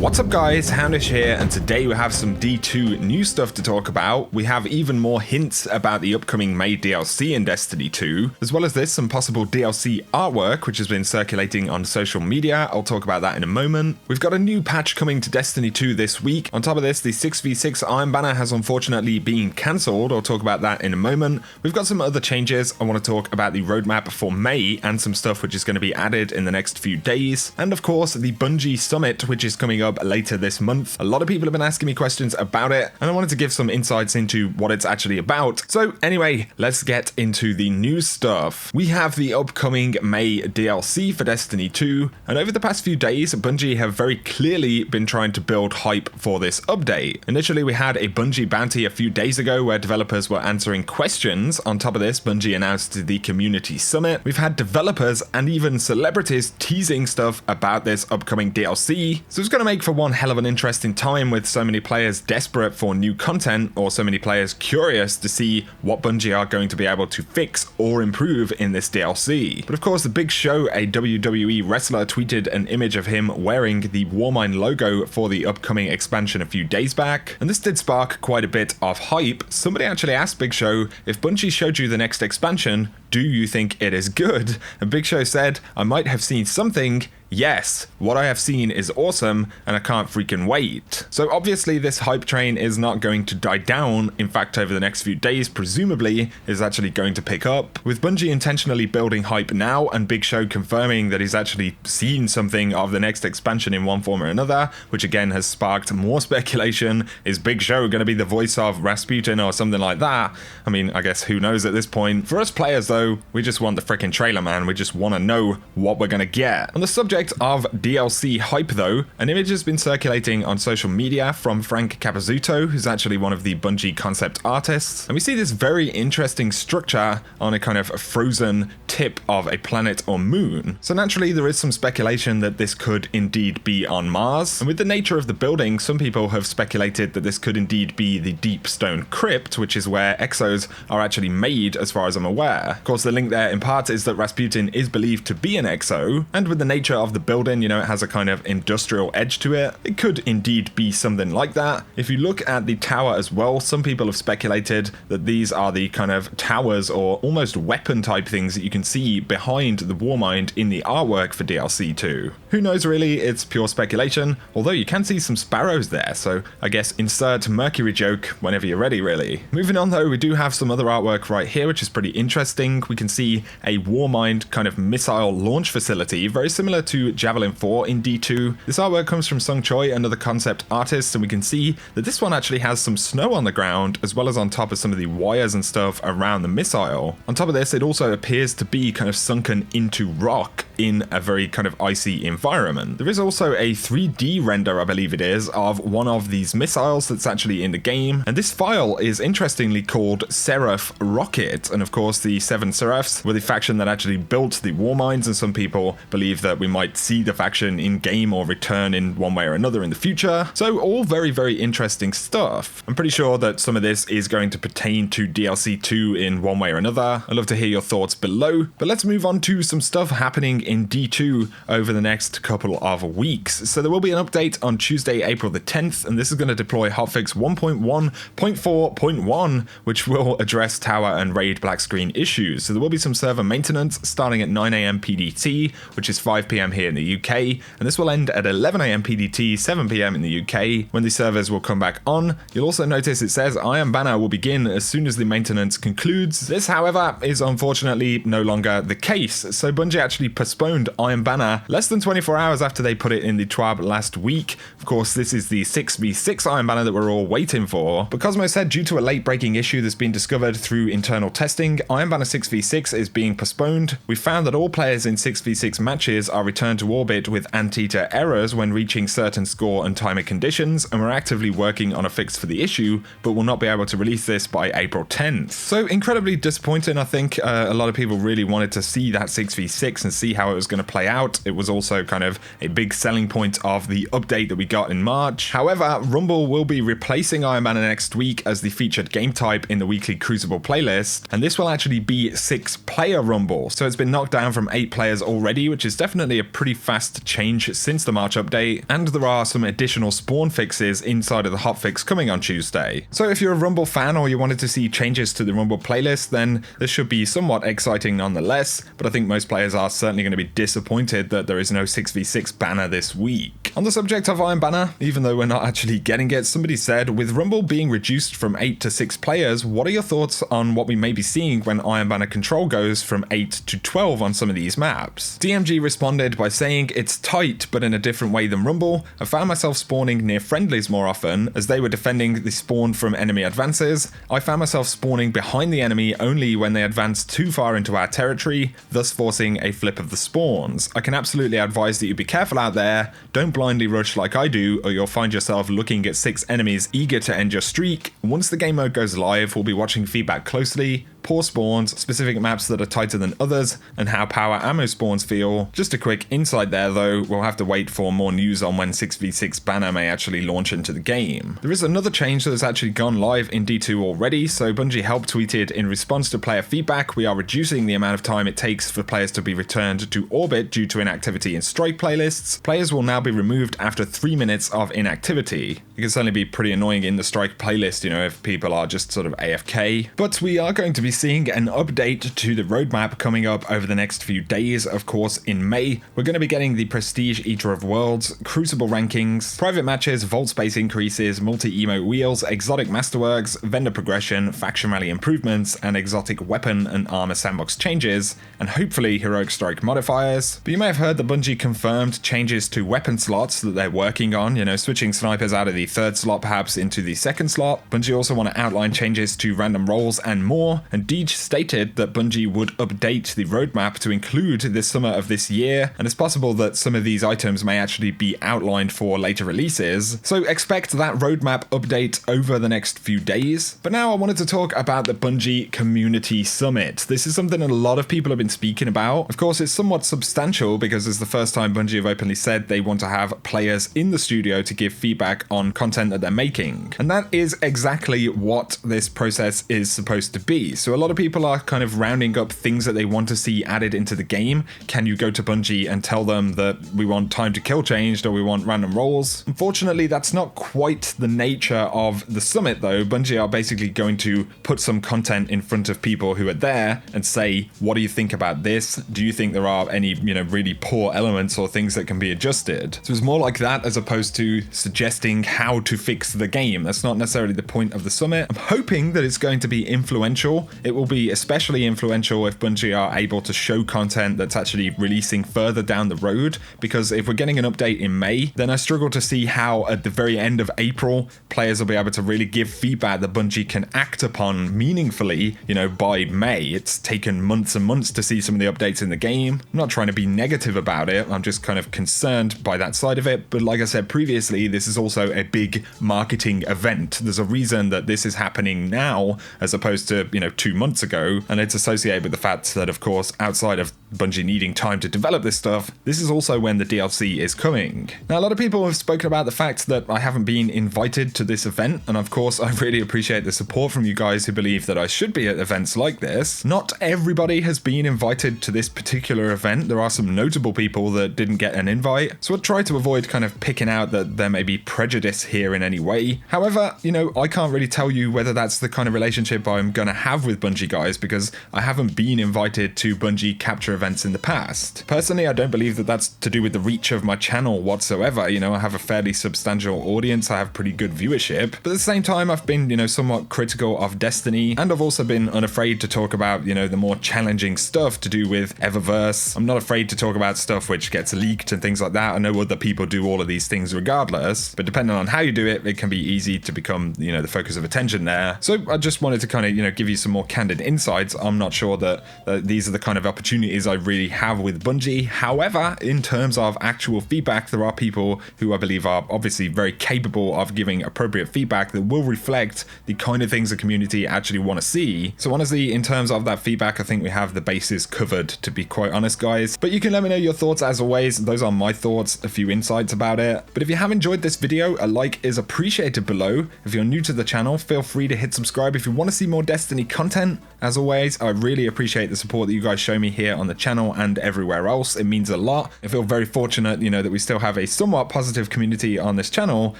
What's up guys, Houndish here, and today we have some D2 new stuff to talk about. We have even more hints about the upcoming May DLC in Destiny 2, as well as this, some possible DLC artwork which has been circulating on social media. I'll talk about that in a moment. We've got a new patch coming to Destiny 2 this week. On top of this, the 6v6 Iron Banner has unfortunately been cancelled. I'll talk about that in a moment. We've got some other changes. I want to talk about the roadmap for May and some stuff which is going to be added in the next few days. And of course, the Bungie Summit, which is coming up later this month. A lot of people have been asking me questions about it, and I wanted to give some insights into what it's actually about. So anyway, let's get into the news stuff. We have the upcoming May DLC for Destiny 2, and over the past few days, Bungie have very clearly been trying to build hype for this update. Initially, we had a Bungie bounty a few days ago where developers were answering questions. On top of this, Bungie announced the Community Summit. We've had developers and even celebrities teasing stuff about this upcoming DLC, so it's going to make for one hell of an interesting time with so many players desperate for new content, or so many players curious to see what Bungie are going to be able to fix or improve in this DLC. But of course, the big show, a WWE wrestler tweeted an image of him wearing the Warmind logo for the upcoming expansion a few days back, and this did spark quite a bit of hype. Somebody actually asked Big Show, if Bungie showed you the next expansion, do you think it is good? And Big Show said, I might have seen something. Yes, what I have seen is awesome, and I can't freaking wait. So obviously this hype train is not going to die down. In fact, over the next few days, presumably, is actually going to pick up. With Bungie intentionally building hype now, and Big Show confirming that he's actually seen something of the next expansion in one form or another, which again has sparked more speculation. Is Big Show going to be the voice of Rasputin or something like that? I mean, I guess who knows at this point. For us players though, we just want the freaking trailer, man. We just want to know what we're going to get. On the subject of DLC hype though, an image has been circulating on social media from Frank Capizzuto, who's actually one of the Bungie concept artists, and we see this very interesting structure on a kind of frozen tip of a planet or moon. So naturally there is some speculation that this could indeed be on Mars, and with the nature of the building, some people have speculated that this could indeed be the Deep Stone Crypt, which is where exos are actually made as far as I'm aware. Of course, the link there in part is that Rasputin is believed to be an exo, and with the nature of the building, you know, it has a kind of industrial edge to it. It could indeed be something like that. If you look at the tower as well, some people have speculated that these are the kind of towers or almost weapon type things that you can see behind the Warmind in the artwork for DLC 2. Who knows really, it's pure speculation, although you can see some sparrows there, so I guess insert Mercury joke whenever you're ready really. Moving on though, we do have some other artwork right here which is pretty interesting. We can see a Warmind kind of missile launch facility, very similar to Javelin 4 in D2. This artwork comes from Sung Choi, another concept artist, and we can see that this one actually has some snow on the ground, as well as on top of some of the wires and stuff around the missile. On top of this, it also appears to be kind of sunken into rock in a very kind of icy environment. There is also a 3D render, I believe it is, of one of these missiles that's actually in the game, and this file is interestingly called Seraph Rocket, and of course the Seven Seraphs were the faction that actually built the Warminds, and some people believe that we might see the faction in game or return in one way or another in the future. So all very, very interesting stuff. I'm pretty sure that some of this is going to pertain to DLC 2 in one way or another. I'd love to hear your thoughts below, but let's move on to some stuff happening in D2 over the next couple of weeks. So there will be an update on Tuesday, April the 10th, and this is going to deploy hotfix 1.1.4.1, which will address tower and raid black screen issues. So there will be some server maintenance starting at 9 AM PDT, which is 5 PM here in the UK, and this will end at 11 AM PDT, 7 PM in the UK, when the servers will come back on. You'll also notice it says Iron Banner will begin as soon as the maintenance concludes. This, however, is unfortunately no longer the case. So Bungie actually postponed Iron Banner less than 24 hours after they put it in the TWAB last week. Of course, this is the 6v6 Iron Banner that we're all waiting for. But Cosmo said due to a late breaking issue that's been discovered through internal testing, Iron Banner 6v6 is being postponed. We found that all players in 6v6 matches are returned to orbit with anteater errors when reaching certain score and timer conditions, and we're actively working on a fix for the issue, but will not be able to release this by April 10th. So incredibly disappointing, I think. A lot of people really wanted to see that 6v6 and see how it was going to play out. It was also kind of a big selling point of the update that we got in March. However, Rumble will be replacing Iron Banner next week as the featured game type in the weekly Crucible playlist, and this will actually be 6-player Rumble. So it's been knocked down from 8 players already, which is definitely a pretty fast change since the March update, and there are some additional spawn fixes inside of the hotfix coming on Tuesday. So if you're a Rumble fan or you wanted to see changes to the Rumble playlist, then this should be somewhat exciting nonetheless, but I think most players are certainly going to be disappointed that there is no 6v6 banner this week. On the subject of Iron Banner, even though we're not actually getting it, somebody said, with Rumble being reduced from 8 to 6 players, what are your thoughts on what we may be seeing when Iron Banner control goes from 8 to 12 on some of these maps? DMG responded by saying, it's tight, but in a different way than Rumble. I found myself spawning near friendlies more often, as they were defending the spawn from enemy advances. I found myself spawning behind the enemy only when they advanced too far into our territory, thus forcing a flip of the spawns. I can absolutely advise that you be careful out there, don't blindly rush like I do, or you'll find yourself looking at 6 enemies eager to end your streak. Once the game mode goes live, we'll be watching feedback closely, poor spawns, specific maps that are tighter than others, and how power ammo spawns feel. Just a quick insight there though, we'll have to wait for more news on when 6v6 banner may actually launch into the game. There is another change that has actually gone live in D2 already, so Bungie help tweeted, in response to player feedback, we are reducing the amount of time it takes for players to be returned to orbit due to inactivity in strike playlists. Players will now be removed after 3 minutes of inactivity. It can certainly be pretty annoying in the strike playlist, you know, if people are just sort of AFK, but we are going to be seeing an update to the roadmap coming up over the next few days. Of course, in May, we're going to be getting the Prestige Eater of Worlds, Crucible rankings, private matches, vault space increases, multi-emote wheels, exotic masterworks, vendor progression, faction rally improvements, and exotic weapon and armor sandbox changes, and hopefully heroic strike modifiers. But you may have heard that Bungie confirmed changes to weapon slots that they're working on, you know, switching snipers out of the 3rd slot perhaps into the 2nd slot. Bungie also want to outline changes to random rolls and more, and Deej stated that Bungie would update the roadmap to include this summer of this year, and it's possible that some of these items may actually be outlined for later releases, so expect that roadmap update over the next few days. But now I wanted to talk about the Bungie Community Summit. This is something a lot of people have been speaking about. Of course, it's somewhat substantial because it's the first time Bungie have openly said they want to have players in the studio to give feedback on content that they're making, and that is exactly what this process is supposed to be. So a lot of people are kind of rounding up things that they want to see added into the game. Can you go to Bungie and tell them that we want time to kill changed or we want random rolls? Unfortunately, that's not quite the nature of the summit though. Bungie are basically going to put some content in front of people who are there and say, what do you think about this? Do you think there are any, you know, really poor elements or things that can be adjusted? So it's more like that as opposed to suggesting how to fix the game. That's not necessarily the point of the summit. I'm hoping that it's going to be influential. It will be especially influential if Bungie are able to show content that's actually releasing further down the road, because if we're getting an update in May, then I struggle to see how at the very end of April, players will be able to really give feedback that Bungie can act upon meaningfully, you know, by May. It's taken months and months to see some of the updates in the game. I'm not trying to be negative about it, I'm just kind of concerned by that side of it, but like I said previously, this is also a big marketing event. There's a reason that this is happening now as opposed to, you know, 2 months ago, and it's associated with the fact that, of course, outside of Bungie needing time to develop this stuff, this is also when the DLC is coming. Now, a lot of people have spoken about the fact that I haven't been invited to this event, and of course, I really appreciate the support from you guys who believe that I should be at events like this. Not everybody has been invited to this particular event. There are some notable people that didn't get an invite, so I'll try to avoid kind of picking out that there may be prejudice here in any way. However, you know, I can't really tell you whether that's the kind of relationship I'm gonna have with Bungie guys, because I haven't been invited to Bungie capture events in the past. Personally, I don't believe that that's to do with the reach of my channel whatsoever. You know, I have a fairly substantial audience, I have pretty good viewership, but at the same time, I've been, you know, somewhat critical of Destiny, and I've also been unafraid to talk about, you know, the more challenging stuff to do with Eververse. I'm not afraid to talk about stuff which gets leaked and things like that. I know other people do all of these things regardless, but depending on how you do it, it can be easy to become, you know, the focus of attention there. So I just wanted to kind of, you know, give you some more candid insights. I'm not sure that these are the kind of opportunities I really have with Bungie. However, in terms of actual feedback, there are people who I believe are obviously very capable of giving appropriate feedback that will reflect the kind of things the community actually want to see. So honestly, in terms of that feedback, I think we have the bases covered, to be quite honest, guys. But you can let me know your thoughts as always. Those are my thoughts, a few insights about it. But if you have enjoyed this video, a like is appreciated below. If you're new to the channel, feel free to hit subscribe if you want to see more Destiny content. As always, I really appreciate the support that you guys show me here on the channel and everywhere else. It means a lot. I feel very fortunate, that we still have a somewhat positive community on this channel,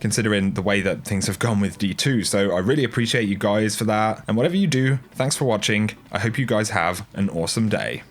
considering the way that things have gone with D2. So I really appreciate you guys for that. And whatever you do, thanks for watching. I hope you guys have an awesome day.